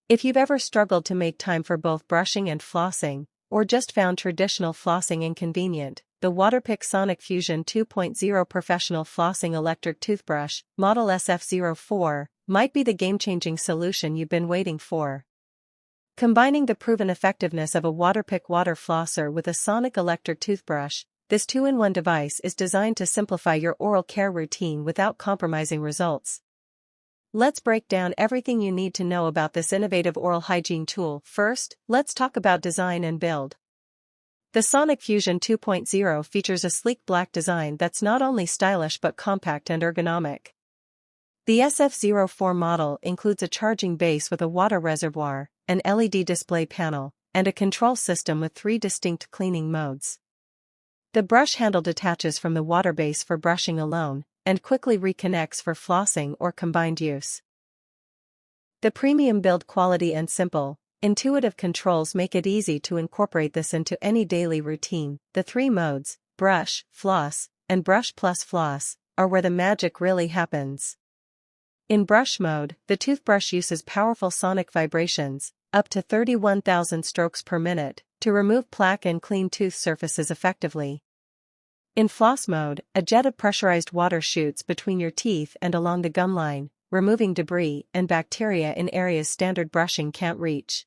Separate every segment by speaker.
Speaker 1: If you've ever struggled to make time for both brushing and flossing, or just found traditional flossing inconvenient, the Waterpik Sonic Fusion 2.0 Professional Flossing Electric Toothbrush, Model SF04, might be the game-changing solution you've been waiting for. Combining the proven effectiveness of a Waterpik water flosser with a Sonic electric toothbrush, this two-in-one device is designed to simplify your oral care routine without compromising results. Let's break down everything you need to know about this innovative oral hygiene tool. First, let's talk about design and build. The Sonic Fusion 2.0 features a sleek black design that's not only stylish but compact and ergonomic. The SF04 model includes a charging base with a water reservoir, an LED display panel, and a control system with 3 distinct cleaning modes. The brush handle detaches from the water base for brushing alone, and quickly reconnects for flossing or combined use. The premium build quality and simple, intuitive controls make it easy to incorporate this into any daily routine. The 3 modes, brush, floss, and brush plus floss, are where the magic really happens. In brush mode, the toothbrush uses powerful sonic vibrations, up to 31,000 strokes per minute, to remove plaque and clean tooth surfaces effectively. In floss mode, a jet of pressurized water shoots between your teeth and along the gum line, removing debris and bacteria in areas standard brushing can't reach.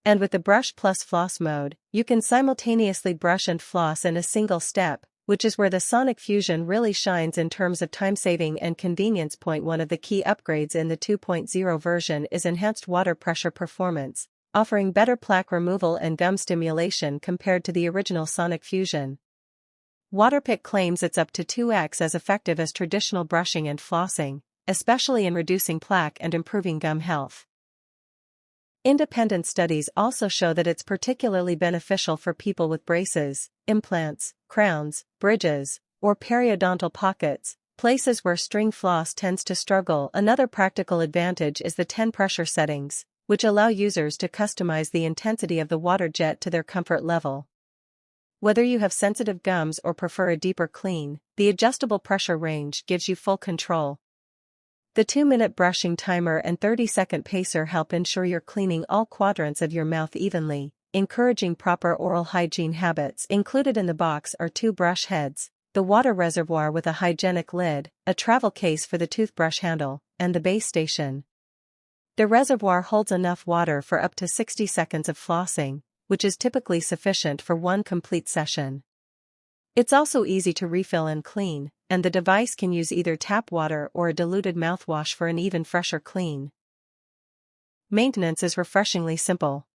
Speaker 1: And with the brush plus floss mode, you can simultaneously brush and floss in a single step, which is where the Sonic Fusion really shines in terms of time-saving and convenience. One of the key upgrades in the 2.0 version is enhanced water pressure performance, offering better plaque removal and gum stimulation compared to the original Sonic Fusion. Waterpik claims it's up to 2x as effective as traditional brushing and flossing, especially in reducing plaque and improving gum health. Independent studies also show that it's particularly beneficial for people with braces, implants, crowns, bridges, or periodontal pockets, places where string floss tends to struggle. Another practical advantage is the 10 pressure settings, which allow users to customize the intensity of the water jet to their comfort level. Whether you have sensitive gums or prefer a deeper clean, the adjustable pressure range gives you full control. The 2-minute brushing timer and 30-second pacer help ensure you're cleaning all quadrants of your mouth evenly, encouraging proper oral hygiene habits. Included in the box are 2 brush heads, the water reservoir with a hygienic lid, a travel case for the toothbrush handle, and the base station. The reservoir holds enough water for up to 60 seconds of flossing, which is typically sufficient for one complete session. It's also easy to refill and clean, and the device can use either tap water or a diluted mouthwash for an even fresher clean. Maintenance is refreshingly simple.